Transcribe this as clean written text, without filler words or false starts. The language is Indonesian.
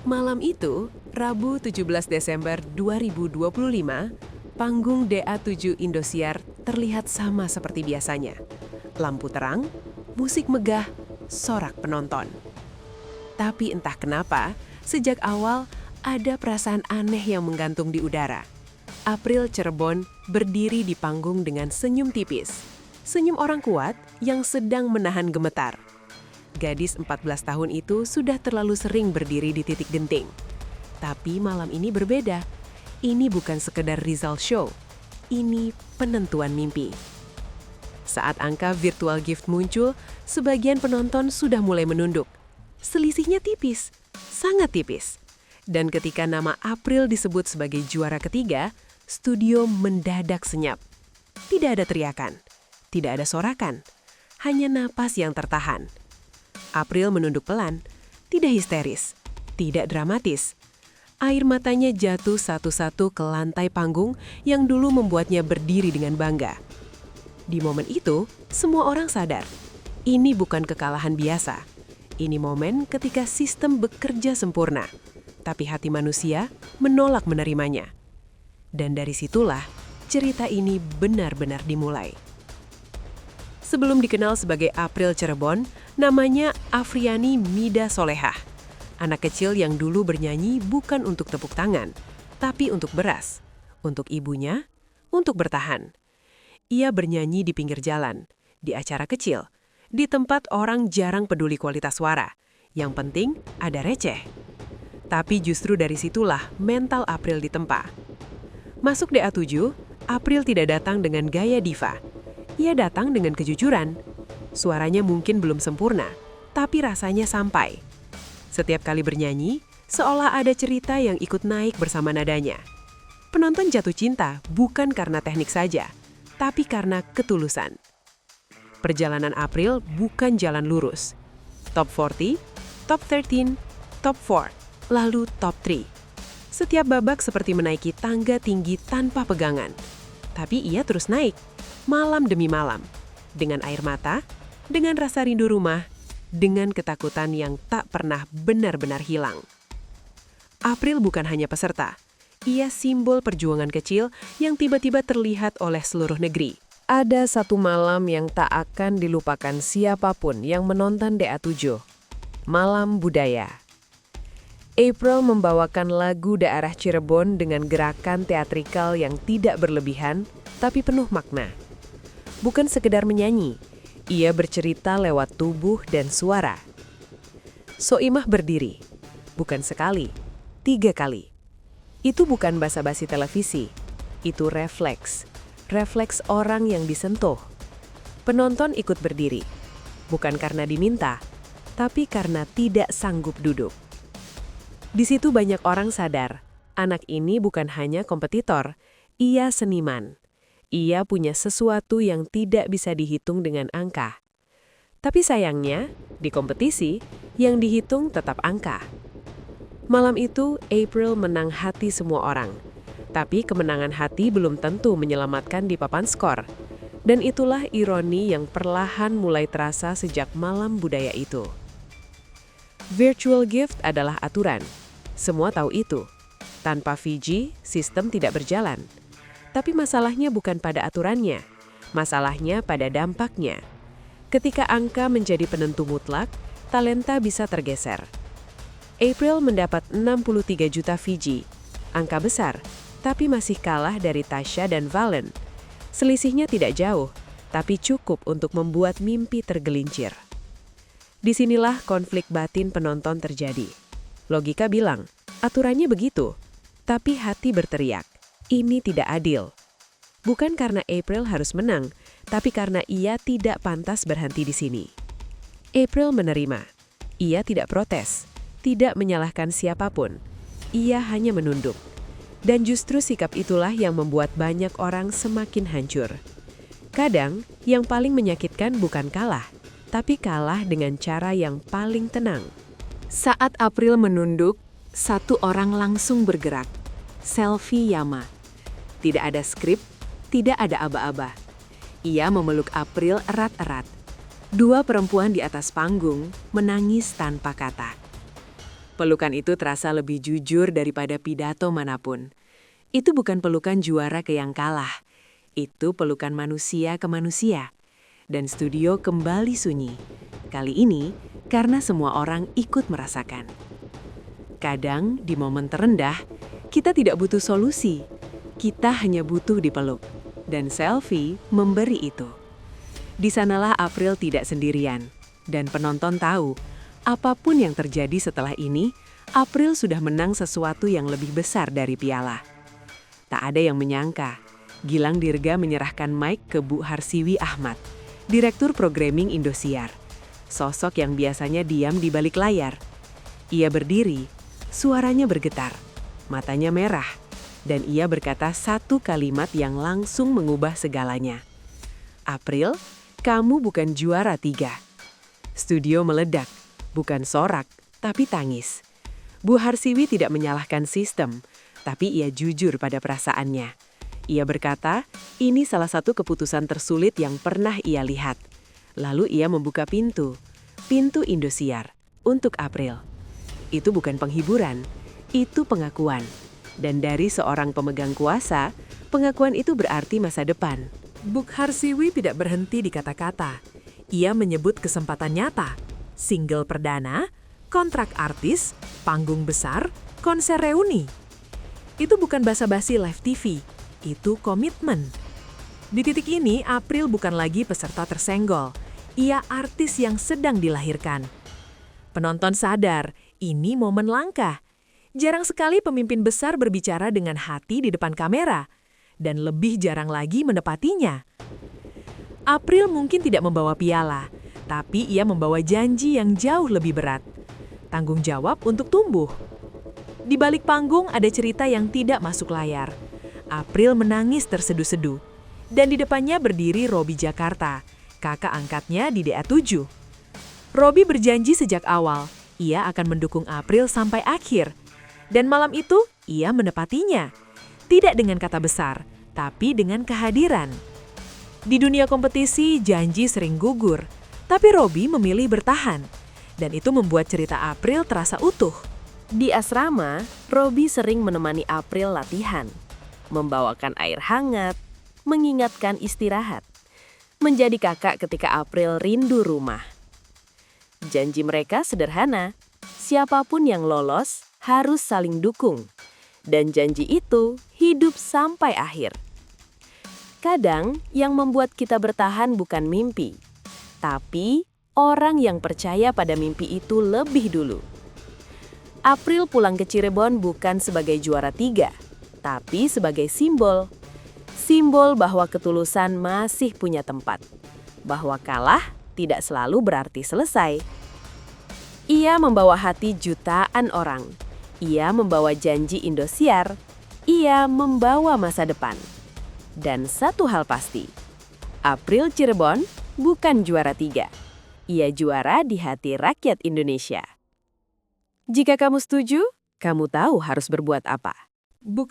Malam itu, Rabu 17 Desember 2025, panggung DA7 Indosiar terlihat sama seperti biasanya. Lampu terang, musik megah, sorak penonton. Tapi entah kenapa, sejak awal ada perasaan aneh yang menggantung di udara. April Cirebon berdiri di panggung dengan senyum tipis. Senyum orang kuat yang sedang menahan gemetar. Gadis 14 tahun itu sudah terlalu sering berdiri di titik genting. Tapi malam ini berbeda. Ini bukan sekedar result show. Ini penentuan mimpi. Saat angka virtual gift muncul, sebagian penonton sudah mulai menunduk. Selisihnya tipis, sangat tipis. Dan ketika nama April disebut sebagai juara ketiga, studio mendadak senyap. Tidak ada teriakan, tidak ada sorakan, hanya napas yang tertahan. April menunduk pelan, tidak histeris, tidak dramatis. Air matanya jatuh satu-satu ke lantai panggung yang dulu membuatnya berdiri dengan bangga. Di momen itu, semua orang sadar, ini bukan kekalahan biasa. Ini momen ketika sistem bekerja sempurna, tapi hati manusia menolak menerimanya. Dan dari situlah, cerita ini benar-benar dimulai. Sebelum dikenal sebagai April Cirebon, namanya Afriani Mida Solehah. Anak kecil yang dulu bernyanyi bukan untuk tepuk tangan, tapi untuk beras, untuk ibunya, untuk bertahan. Ia bernyanyi di pinggir jalan, di acara kecil, di tempat orang jarang peduli kualitas suara. Yang penting ada receh. Tapi justru dari situlah mental April ditempa. Masuk DA7, April tidak datang dengan gaya diva. Ia datang dengan kejujuran. Suaranya mungkin belum sempurna, tapi rasanya sampai. Setiap kali bernyanyi, seolah ada cerita yang ikut naik bersama nadanya. Penonton jatuh cinta bukan karena teknik saja, tapi karena ketulusan. Perjalanan April bukan jalan lurus. Top 40, top 13, top 4, lalu top 3. Setiap babak seperti menaiki tangga tinggi tanpa pegangan. Tapi ia terus naik, malam demi malam, dengan air mata, dengan rasa rindu rumah, dengan ketakutan yang tak pernah benar-benar hilang. April bukan hanya peserta, ia simbol perjuangan kecil yang tiba-tiba terlihat oleh seluruh negeri. Ada satu malam yang tak akan dilupakan siapapun yang menonton DA7. Malam Budaya. April membawakan lagu daerah Cirebon dengan gerakan teatrikal yang tidak berlebihan, tapi penuh makna. Bukan sekedar menyanyi, ia bercerita lewat tubuh dan suara. Soimah berdiri, bukan sekali, 3 kali. Itu bukan basa-basi televisi, itu refleks. Refleks orang yang disentuh. Penonton ikut berdiri, bukan karena diminta, tapi karena tidak sanggup duduk. Di situ banyak orang sadar, anak ini bukan hanya kompetitor, ia seniman. Ia punya sesuatu yang tidak bisa dihitung dengan angka. Tapi sayangnya, di kompetisi, yang dihitung tetap angka. Malam itu, April menang hati semua orang. Tapi kemenangan hati belum tentu menyelamatkan di papan skor. Dan itulah ironi yang perlahan mulai terasa sejak Malam Budaya itu. Virtual gift adalah aturan. Semua tahu itu. Tanpa VG, sistem tidak berjalan. Tapi masalahnya bukan pada aturannya. Masalahnya pada dampaknya. Ketika angka menjadi penentu mutlak, talenta bisa tergeser. April mendapat 63 juta VG. Angka besar, tapi masih kalah dari Tasya dan Valen. Selisihnya tidak jauh, tapi cukup untuk membuat mimpi tergelincir. Disinilah konflik batin penonton terjadi. Logika bilang, aturannya begitu, tapi hati berteriak, ini tidak adil. Bukan karena April harus menang, tapi karena ia tidak pantas berhenti di sini. April menerima. Ia tidak protes, tidak menyalahkan siapapun. Ia hanya menunduk. Dan justru sikap itulah yang membuat banyak orang semakin hancur. Kadang, yang paling menyakitkan bukan kalah, tapi kalah dengan cara yang paling tenang. Saat April menunduk, satu orang langsung bergerak. Selfie Yama. Tidak ada skrip, tidak ada aba-aba. Ia memeluk April erat-erat. Dua perempuan di atas panggung menangis tanpa kata. Pelukan itu terasa lebih jujur daripada pidato manapun. Itu bukan pelukan juara ke yang kalah. Itu pelukan manusia ke manusia. Dan studio kembali sunyi. Kali ini karena semua orang ikut merasakan. Kadang di momen terendah, kita tidak butuh solusi. Kita hanya butuh dipeluk. Dan selfie memberi itu. Di sanalah April tidak sendirian. Dan penonton tahu, apapun yang terjadi setelah ini, April sudah menang sesuatu yang lebih besar dari piala. Tak ada yang menyangka, Gilang Dirga menyerahkan mic ke Bu Harsiwi Ahmad, Direktur Programming Indosiar. Sosok yang biasanya diam di balik layar. Ia berdiri, suaranya bergetar, matanya merah, dan ia berkata satu kalimat yang langsung mengubah segalanya. April, kamu bukan juara 3. Studio meledak, bukan sorak, tapi tangis. Bu Harsiwi tidak menyalahkan sistem, tapi ia jujur pada perasaannya. Ia berkata, ini salah satu keputusan tersulit yang pernah ia lihat. Lalu ia membuka pintu Indosiar, untuk April. Itu bukan penghiburan, itu pengakuan. Dan dari seorang pemegang kuasa, pengakuan itu berarti masa depan. Bu Harsiwi tidak berhenti di kata-kata. Ia menyebut kesempatan nyata, single perdana, kontrak artis, panggung besar, konser reuni. Itu bukan basa-basi live TV, itu komitmen. Di titik ini, April bukan lagi peserta tersenggol. Ia artis yang sedang dilahirkan. Penonton sadar, ini momen langka. Jarang sekali pemimpin besar berbicara dengan hati di depan kamera, dan lebih jarang lagi menepatinya. April mungkin tidak membawa piala, tapi ia membawa janji yang jauh lebih berat. Tanggung jawab untuk tumbuh. Di balik panggung ada cerita yang tidak masuk layar. April menangis terseduh-seduh. Dan di depannya berdiri Robby Jakarta, kakak angkatnya di DA7. Robby berjanji sejak awal, ia akan mendukung April sampai akhir. Dan malam itu, ia menepatinya. Tidak dengan kata besar, tapi dengan kehadiran. Di dunia kompetisi, janji sering gugur. Tapi Robby memilih bertahan. Dan itu membuat cerita April terasa utuh. Di asrama, Robby sering menemani April latihan. Membawakan air hangat, mengingatkan istirahat. Menjadi kakak ketika April rindu rumah. Janji mereka sederhana, siapapun yang lolos harus saling dukung. Dan janji itu hidup sampai akhir. Kadang yang membuat kita bertahan bukan mimpi, tapi orang yang percaya pada mimpi itu lebih dulu. April pulang ke Cirebon bukan sebagai juara 3, tapi sebagai simbol. Simbol bahwa ketulusan masih punya tempat. Bahwa kalah tidak selalu berarti selesai. Ia membawa hati jutaan orang. Ia membawa janji Indosiar. Ia membawa masa depan. Dan satu hal pasti, April Cirebon bukan juara 3. Ia juara di hati rakyat Indonesia. Jika kamu setuju, kamu tahu harus berbuat apa. Bu